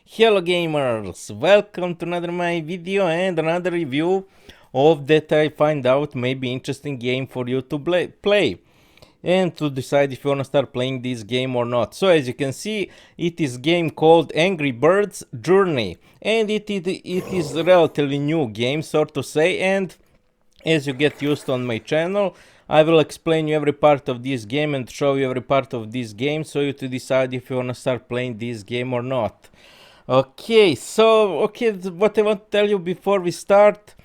Hello gamers, welcome to another my video and another review of that I find out maybe interesting game for you to play and to decide if you want to start playing this game or not. So as you can see, it is game called Angry Birds Journey, and it is a relatively new game, so to say, and as you get used on my channel, I will explain you every part of this game and show you every part of this game so you to decide if you want to start playing this game or not. Okay, what I want to tell you before we start.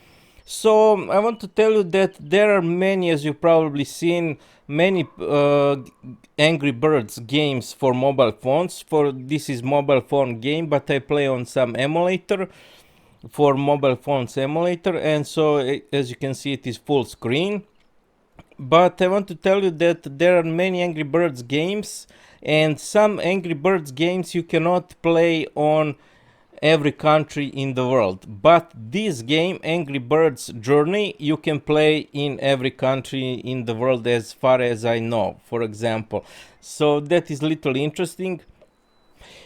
So I want to tell you that there are many, as you've probably seen, many Angry Birds games for mobile phones. This is mobile phone game, but I play on some emulator for mobile phones emulator, and so as you can see, it is full screen. But I want to tell you that there are many Angry Birds games, and some Angry Birds games you cannot play on every country in the world. But this game, Angry Birds Journey, you can play in every country in the world as far as I know, for example. So that is little interesting.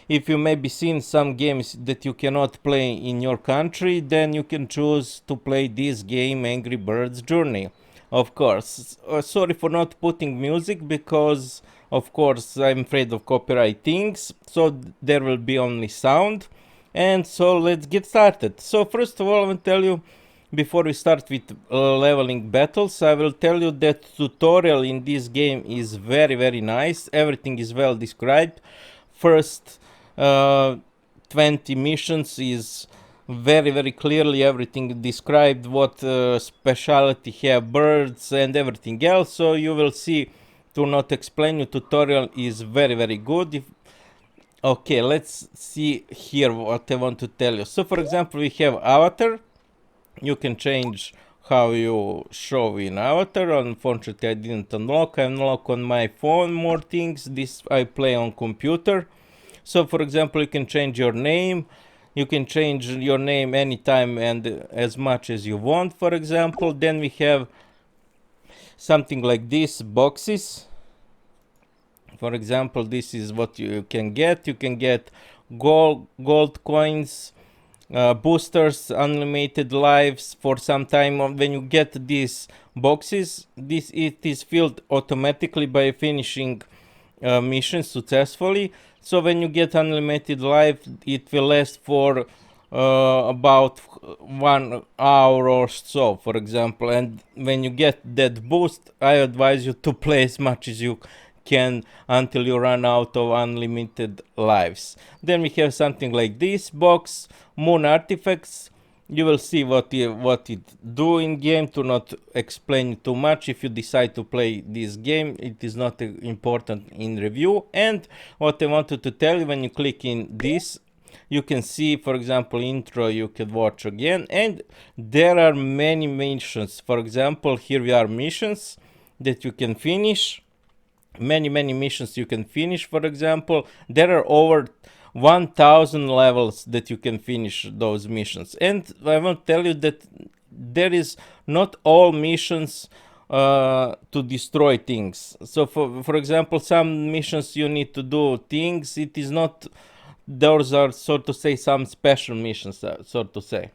If you maybe seen some games that you cannot play in your country, then you can choose to play this game, Angry Birds Journey. Of course, sorry for not putting music because, of course, I'm afraid of copyright things, so there will be only sound. And so let's get started. So first of all, I will tell you, before we start with leveling battles, I will tell you that tutorial in this game is very nice. Everything is well described. First 20 missions is very clearly everything described, what specialty have birds and everything else. So you will see, to not explain you, tutorial is very good. Okay, let's see here what I want to tell you. So for example, we have avatar. You can change how you show in avatar. Unfortunately, I didn't unlock. I unlock on my phone more things. This I play on computer. So for example, you can change your name. You can change your name anytime and as much as you want, for example. Then we have something like this, boxes. For example, this is what you can get. You can get gold coins, boosters, unlimited lives for some time. When you get these boxes, it is filled automatically by finishing missions successfully. So when you get unlimited life, it will last for about 1 hour or so, for example. And when you get that boost, I advise you to play as much as you can until you run out of unlimited lives. Then we have something like this box, moon artifacts. You will see what it do in game. To not explain too much, if you decide to play this game, it is not important in review. And what I wanted to tell you, when you click in this, you can see, for example, intro, you can watch again, and there are many missions. For example, here we are missions that you can finish. Many missions you can finish. For example, there are over 1000 levels that you can finish those missions. And I want to tell you that there is not all missions to destroy things. So for example, some missions you need to do things. It is not, those are, so to say, some special missions, so to say.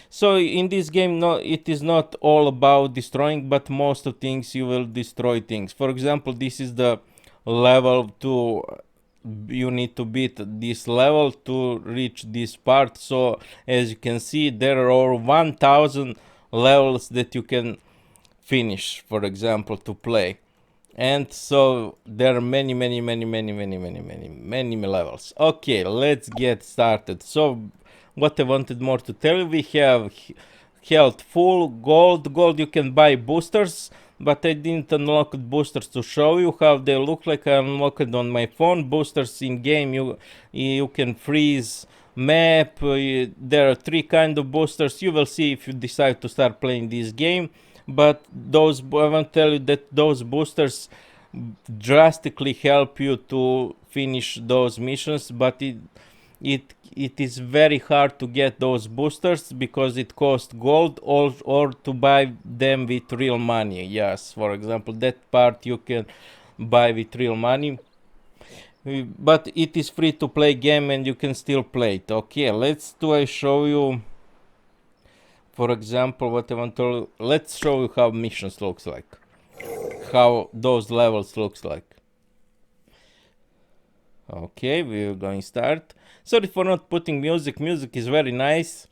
So in this game, no, it is not all about destroying, but most of things you will destroy things. For example, this is the level to, you need to beat this level to reach this part. So as you can see, there are over 1000 levels that you can finish, for example, to play. And so there are many levels. Okay, let's get started. So what I wanted more to tell you, we have health full, gold you can buy boosters, but I didn't unlock boosters to show you how they look like. I unlocked on my phone. Boosters in game, you can freeze map. There are 3 kind of boosters. You will see if you decide to start playing this game. But those, I want to tell you that those boosters drastically help you to finish those missions, but it is very hard to get those boosters because it costs gold, or to buy them with real money. Yes, for example, that part you can buy with real money. but it is free to play game and you can still play it. Okay, I show you, for example, what I want to, let's show you how missions looks like, how those levels looks like. Okay, we're going to start. Sorry for not putting music. Music is very nice.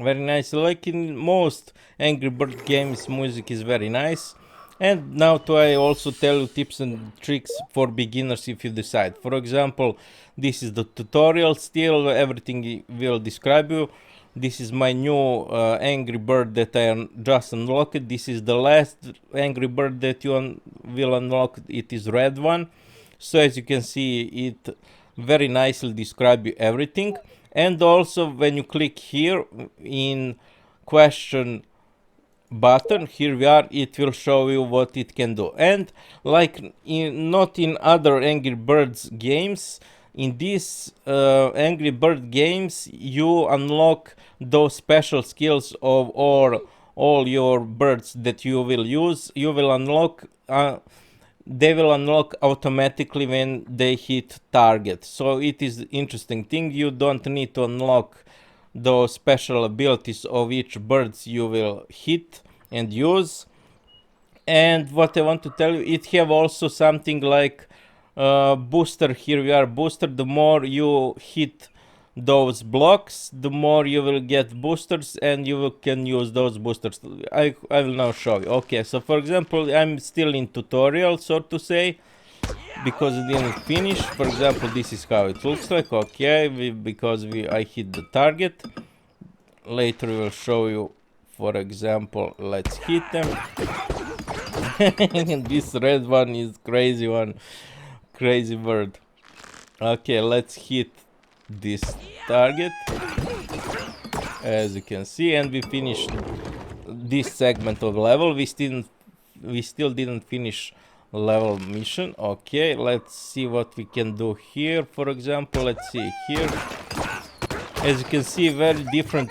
Very nice. Like in most Angry Bird games, music is very nice. And now I also tell you tips and tricks for beginners if you decide. For example, this is the tutorial. Still, everything will describe you. This is my new Angry Bird that I just unlocked. This is the last Angry Bird that you will unlock. It is red one. So as you can see, it very nicely describe you everything. And also when you click here in question button, here we are, it will show you what it can do. And like not in other Angry Birds games, in these Angry Bird games you unlock those special skills of all your birds that you will use. You will unlock they will unlock automatically when they hit target. So it is interesting thing. You don't need to unlock those special abilities of each birds you will hit and use. And what I want to tell you, it have also something like booster. Here we are, booster. The more you hit those blocks, the more you will get boosters, and can use those boosters. I will now show you. Okay, so for example, I'm still in tutorial, so to say, because it didn't finish. For example, this is how it looks like. Okay, because I hit the target. Later we will show you. For example, let's hit them. This red one is crazy one, crazy bird. Okay, let's hit this target, as you can see, and we finished this segment of level. We still didn't finish level mission. Okay, let's see what we can do here. For example, let's see here. As you can see, very different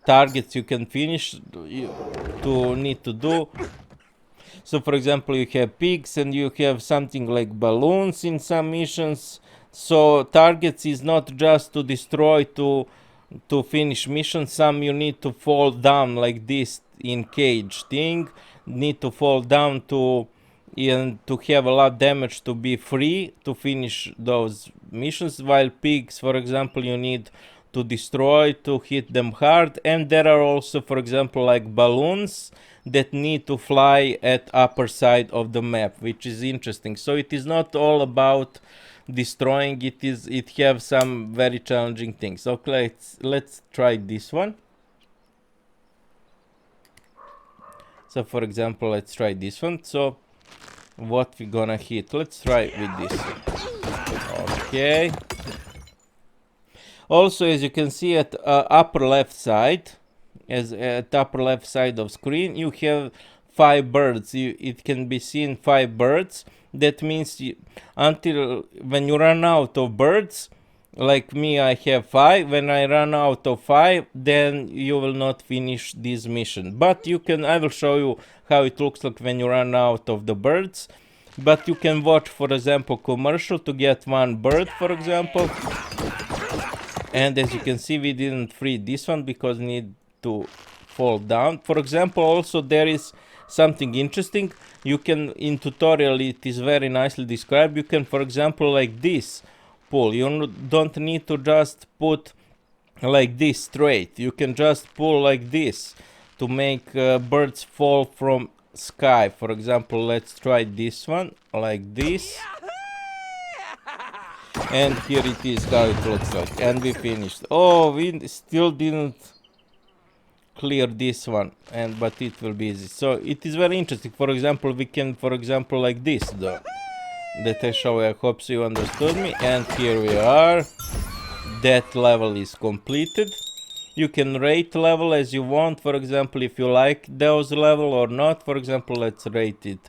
targets you can finish to need to do. So for example, you have pigs and you have something like balloons in some missions. So targets is not just to destroy to finish mission. Some you need to fall down like this in cage thing, need to fall down to have a lot damage to be free to finish those missions, while pigs, for example, you need to destroy to hit them hard. And there are also, for example, like balloons that need to fly at upper side of the map, which is interesting. So it is not all about destroying. It have some very challenging things. Okay, let's try this one. So for example, let's try this one. So what we gonna hit? Let's try with this. Okay. Also, as you can see at upper left side, at upper left side of screen, you have 5 birds. It can be seen 5 birds. That means until when you run out of birds, like me, I have 5. When I run out of 5, then you will not finish this mission. But I will show you how it looks like when you run out of the birds. But you can watch, for example, commercial to get 1 bird, for example. And as you can see, we didn't free this one because need to fall down. For example, also there is something interesting. You can, in tutorial, it is very nicely described. You can, for example, like this, pull. You don't need to just put like this straight. You can just pull like this to make birds fall from sky. For example, let's try this one, like this. And here it is how it looks like, and we finished. Oh, we still didn't clear this one, but it will be easy. So it is very interesting. For example, we can, for example, like this though, that I show you. I hope so you understood me. And here we are. That level is completed. You can rate level as you want. For example, if you like those level or not. For example, let's rate it.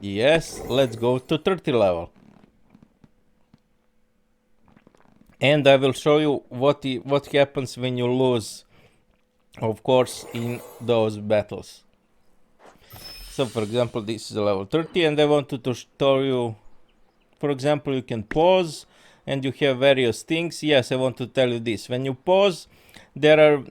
Yes, let's go to 30 level. And I will show you what happens when you lose, of course, in those battles. So for example, this is level 30, and I wanted to show you For example, you can pause and you have various things. Yes, I want to tell you this. When you pause, there are,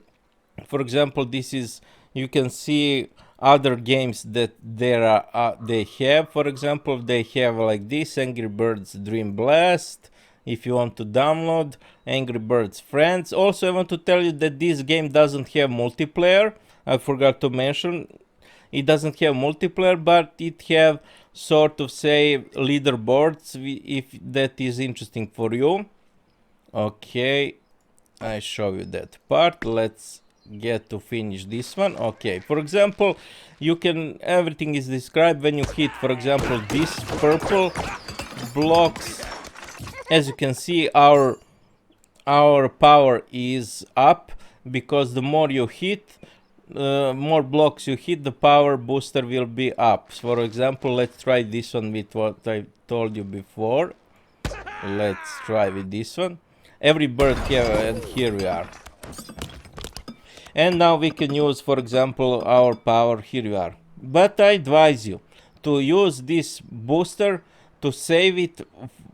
for example, this is, you can see other games that there are, they have. For example, they have like this, Angry Birds Dream Blast. If you want to download Angry Birds Friends. Also, I want to tell you that this game doesn't have multiplayer. I forgot to mention. It doesn't have multiplayer, but it have sort of say leaderboards, if that is interesting for you. Okay, I show you that part. Let's get to finish this one. Okay, for example, you can, everything is described when you hit, for example, this purple blocks. As you can see, our power is up, because the more you hit, more blocks you hit, the power booster will be up. For example, let's try this one with what I told you before. Let's try with this one. Every bird here, and here we are. And now we can use, for example, our power. Here we are. But I advise you to use this booster to save it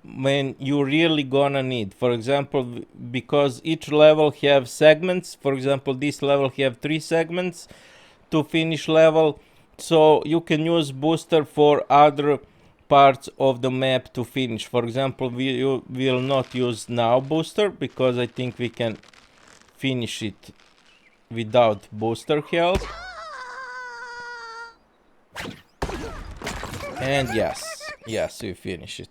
when you really gonna need. For example, because each level have segments. For example, this level have 3 segments to finish level, so you can use booster for other parts of the map to finish. For example, we will not use now booster, because I think we can finish it without booster help. And yes, we finish it.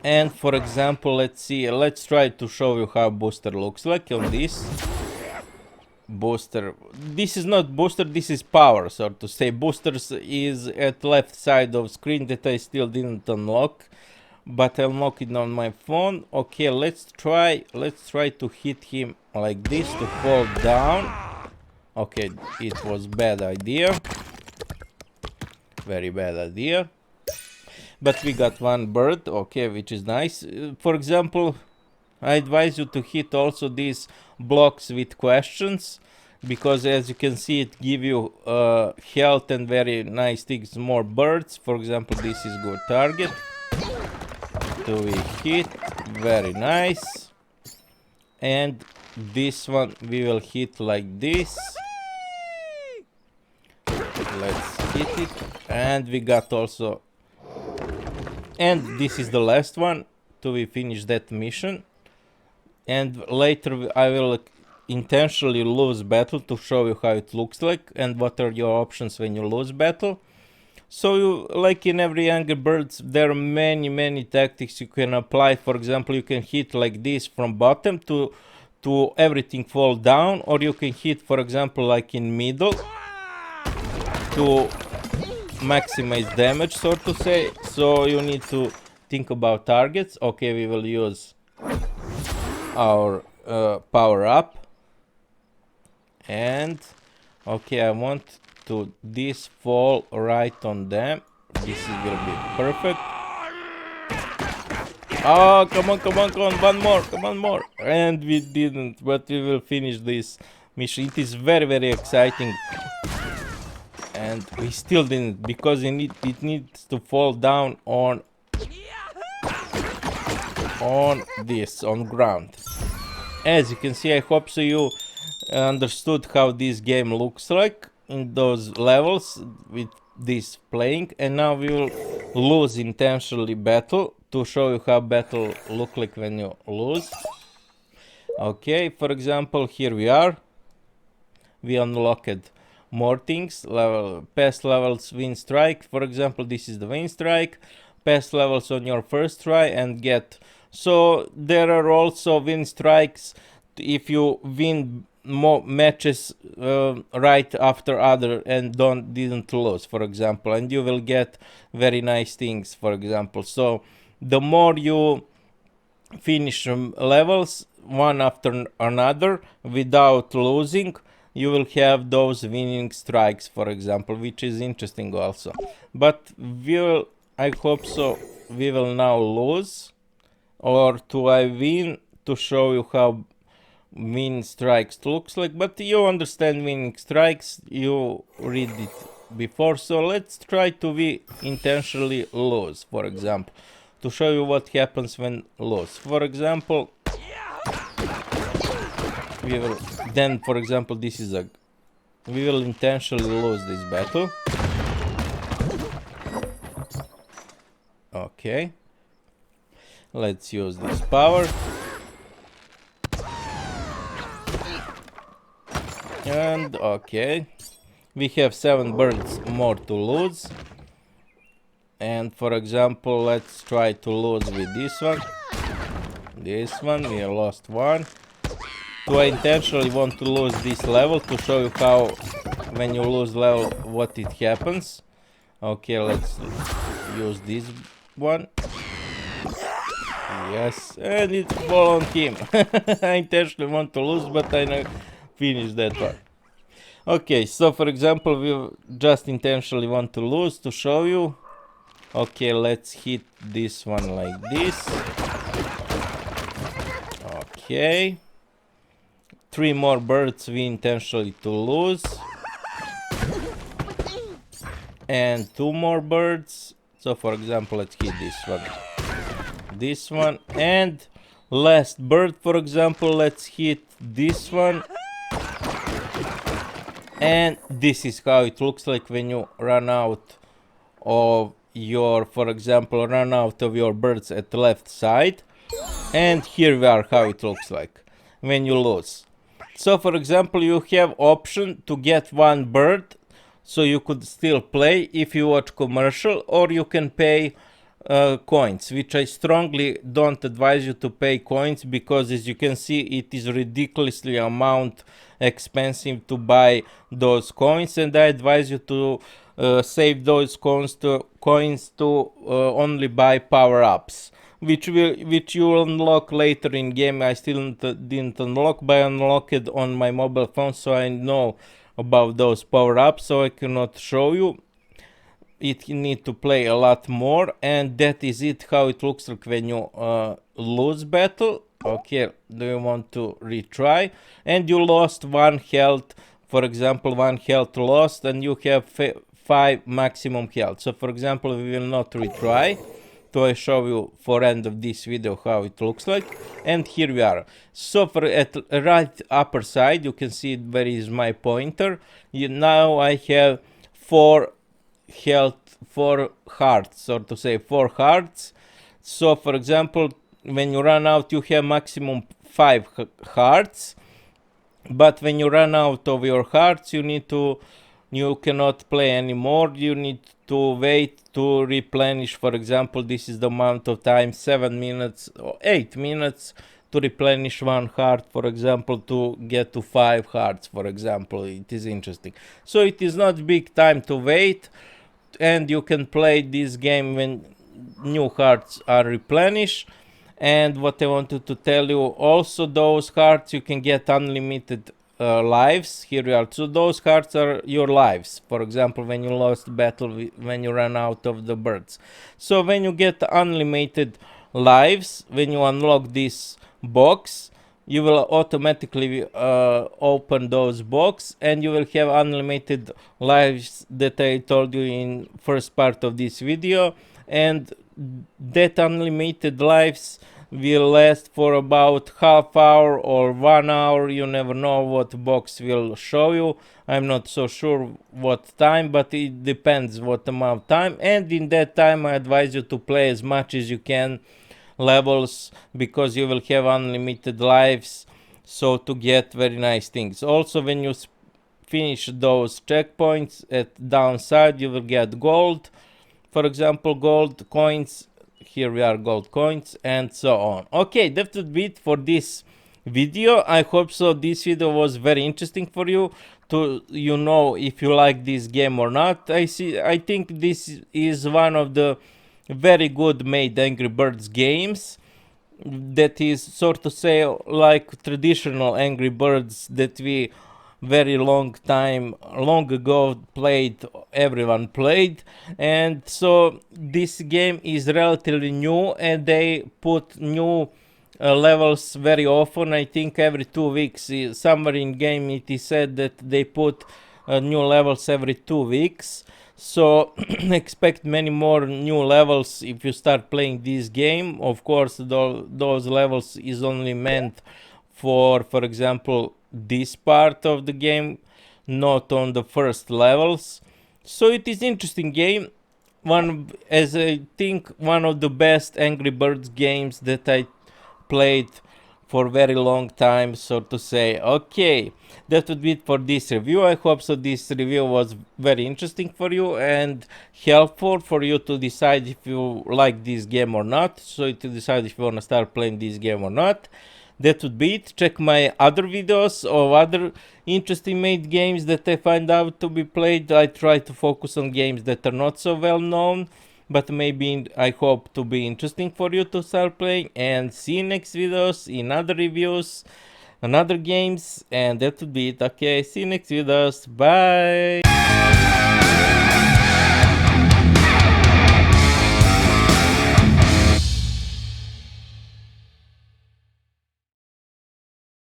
And for example, let's see, let's try to show you how booster looks like on this booster. This is not booster, this is power, so to say. Boosters is at left side of screen that I still didn't unlock, but I unlocked it on my phone. Okay, let's try to hit him like this to fall down. Okay, it was bad idea, very bad idea. But we got one bird, okay, which is nice. For example, I advise you to hit also these blocks with questions, because as you can see, it give you health and very nice things, more birds. For example, this is good target. Do we hit? Very nice. And this one we will hit like this. Let's hit it. And we got also, and this is the last one till we finish that mission. And later I will intentionally lose battle to show you how it looks like and what are your options when you lose battle. So you, like in every Angry Birds, there are many tactics you can apply. For example, you can hit like this from bottom to everything fall down, or you can hit, for example, like in middle to maximize damage, so to say. So you need to think about targets. Okay, we will use our power up, and okay, I want to this fall right on them. This will be perfect. Oh, come on, one more. And we didn't, but we will finish this mission. It is very exciting. And we still didn't, because it needs to fall down on this, on ground. As you can see, I hope so you understood how this game looks like in those levels with this playing. And now we will lose intentionally battle to show you how battle look like when you lose. Okay, for example, here we are. We unlocked more things. Past levels win strike. For example, this is the win strike. Past levels on your first try and get. So there are also win strikes if you win more matches right after other and didn't lose, for example, and you will get very nice things, for example. So the more you finish levels one after another without losing, you will have those winning strikes, for example, which is interesting also. But I hope so we will now lose, or I win to show you how winning strikes looks like. But you understand winning strikes, you read it before. So let's try to intentionally lose, for example. to show you what happens when lose. For example, we will then, for example, this is a, we will intentionally lose this battle. Okay, let's use this power. And okay, we have 7 birds more to lose. And for example, let's try to lose with this one. This one, we lost 1. Do I intentionally want to lose this level to show you how when you lose level what it happens? Okay, let's use this one. Yes, and it's fall on him. I intentionally want to lose, but I finish that one. Okay, so for example, we just intentionally want to lose to show you. Okay, let's hit this one like this. Okay. 3 more birds we intentionally to lose. And 2 more birds. So for example, let's hit this one. This one. And last bird, for example, let's hit this one. And this is how it looks like when you run out of your, for example, run out of your birds at the left side. And here we are how it looks like when you lose. So for example, you have option to get 1 bird, so you could still play if you watch commercial, or you can pay coins, which I strongly don't advise you to pay coins, because as you can see, it is ridiculously amount expensive to buy those coins, and I advise you to save those coins to only buy power-ups, which you will unlock later in game. I still didn't unlock, but I unlocked it on my mobile phone, so I know about those power-ups, so I cannot show you. It need to play a lot more, and that is it how it looks like when you lose battle. Okay, do you want to retry? And you lost 1 health, for example, 1 health lost, and you have 5 maximum health. So for example, we will not retry. So I show you for end of this video how it looks like. And here we are. So for at right upper side, you can see where is my pointer. Now I have 4 health, 4 hearts, or to say 4 hearts. So for example, when you run out, you have maximum 5 hearts. But when you run out of your hearts, you cannot play anymore. You need to wait to replenish. For example, this is the amount of time, 7 minutes or 8 minutes to replenish 1 heart, for example, to get to 5 hearts, for example. It is interesting. So it is not big time to wait, and you can play this game when new hearts are replenished. And what I wanted to tell you, also those hearts you can get unlimited lives. Here we are. So those hearts are your lives. For example, when you lost battle, when you run out of the birds. So when you get unlimited lives, when you unlock this box, you will automatically open those box, and you will have unlimited lives that I told you in first part of this video. And that unlimited lives will last for about half hour or 1 hour. You never know what box will show you. I'm not so sure what time, but it depends what amount of time. And in that time, I advise you to play as much as you can levels, because you will have unlimited lives, so to get very nice things. Also, when you finish those checkpoints at downside, you will get gold. For example, gold coins. Here we are, gold coins, and so on. Okay, that would be it for this video. I hope so this video was very interesting for you, to know if you like this game or not. I think this is one of the very good made Angry Birds games, that is, sort of say, like traditional Angry Birds that we very long ago everyone played. And so this game is relatively new, and they put new levels very often. I think every 2 weeks, somewhere in game it is said that they put new levels every 2 weeks. So expect many more new levels if you start playing this game. Of course, those levels is only meant for example, this part of the game, not on the first levels. So it is interesting game. As I think, one of the best Angry Birds games that I played for very long time, so to say. Okay, that would be it for this review. I hope so this review was very interesting for you and helpful for you to decide if you like this game or not, so to decide if you want to start playing this game or not. That would be it. Check my other videos of other interesting made games that I find out to be played. I try to focus on games that are not so well known, but maybe I hope to be interesting for you to start playing. And see you next videos in other reviews and other games. And that would be it. Okay, see you next videos. Bye.